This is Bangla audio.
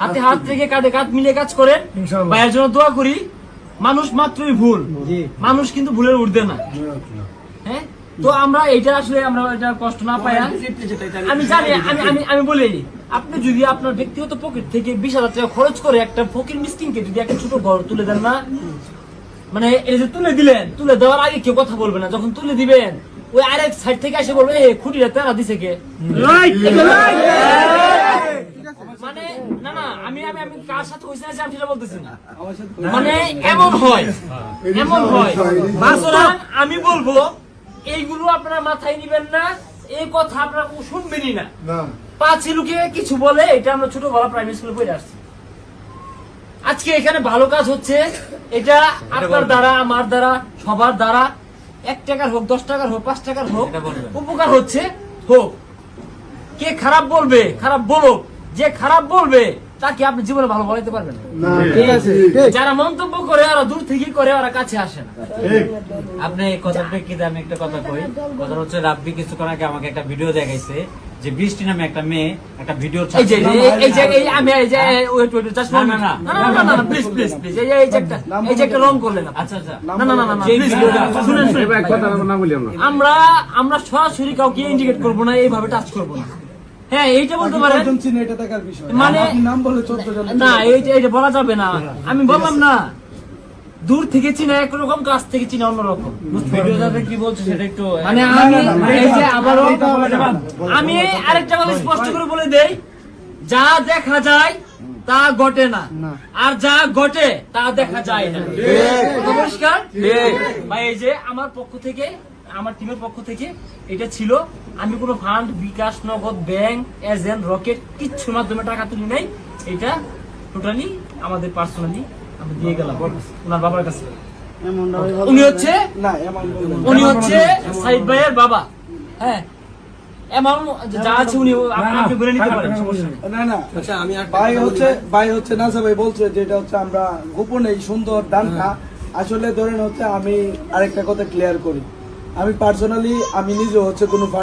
হাতে হাত রেখে কাঁধে কাঁধ মিলে কাজ করেন, ভাইয়ের জন্য দোয়া করি। মানুষ মাত্রই ভুল, মানুষ কিন্তু ভুলের ঊর্ধ্বে না। হ্যাঁ, তো আমরা এটা আসলে আমরা এটা কষ্ট না পাই। আমি জানি, আমি বলি, আপনি যদি আপনার ব্যক্তিগত পকেট থেকে 20,000 টাকা খরচ করে একটা ফকির মিসকিনকে যদি একটা ছোট ঘর তুলে দেন না, মানে এই যে তুলে দিলেন, তুলে দেওয়ার আগে কেউ কথা বলবে না, যখন তুলে দিবেন ওই আরেক সাইড থেকে এসে বলবে খুঁটিটা তেরা দিছে কে। মানে না না, আমি কার সাথে হইছে না আমি সেটা বলতেছি না, মানে এমন হয়। সুতরাং আমি বলবো এইগুলো আপনারা মাথায় নিবেন না, এই কথা আপনারা শুনবেনই না। পাঁচ লোকে কিছু বলে, এটা আমরা ছোটবেলা প্রাইমারি স্কুলে পড়ে আসছি। আজকে এখানে ভালো কাজ হচ্ছে, এটা আপনার দ্বারা, আমার দ্বারা, সবার দ্বারা, 1 টাকার হোক, 10 টাকার হোক, 5 টাকার হোক, উপকার হচ্ছে হোক। কে খারাপ বলবে, খারাপ বলুক, যে খারাপ বলবে তাকে আপনি জীবনে ভালো বলাইতে পারবেন না। যারা মন্তব্য করে ওরা দূর থেকে করে, ওরা কাছে আসে না। আপনি কথার প্রেক্ষিতে আমি একটা কথা কই। কথা হচ্ছে রাব্বি কিছুক্ষণ আগে আমাকে একটা ভিডিও দেখাইছে যে বৃষ্টি নামে একটা মেয়ে একটা ভিডিও এই যে আমি এই যে ওয়েট জাস্ট না প্লিজ এই যে একটা রং করলেন। আচ্ছা না প্লিজ শুনেন আমরা সরাসরি কাউকে ইন্ডিকেট করব না, এইভাবে টাচ করব না। হ্যাঁ, এইটা বলতে পারেন, মানে না এইটা বলা যাবে না। আমি বললাম না, দূর থেকে চিনা একরকম, কাছ থেকে চিনা অন্যরকম। কি বলছে সেটা একটু মানে এই যে আবারও আমি আরেকটা কথা স্পষ্ট করে বলে দেই, যা দেখা যায় তা ঘটে না, আর যা ঘটে তা দেখা যায় না। পরিষ্কার ভাই, এই যে আমার পক্ষ থেকে, আমার টিমের পক্ষ থেকে এটা ছিল। আমি কোনো ফান্ড, বিকাশ, নগদ, ব্যাংক, এজেন্ট, রকেট কিচ্ছুর মাধ্যমে টাকা তুলি নাই। এটা টোটালি আমাদের পার্সোনালি আমি দিয়ে গেলাম ওনার বাবার কাছে। উনি হচ্ছে সাইদ ভাইয়ের বাবা। হ্যাঁ, যা আছে উনি আপনি বলে নিতে পারেন, সমস্যা নেই। না আচ্ছা, আমি ভাই হচ্ছে নাসা ভাই বলছে যে এটা হচ্ছে আমরা গোপনে এই সুন্দর দানটা আসলে ধরেন হচ্ছে। আমি আরেকটা কথা ক্লিয়ার করি, আমি পার্সোনালি আমি নিজে হচ্ছে কোনো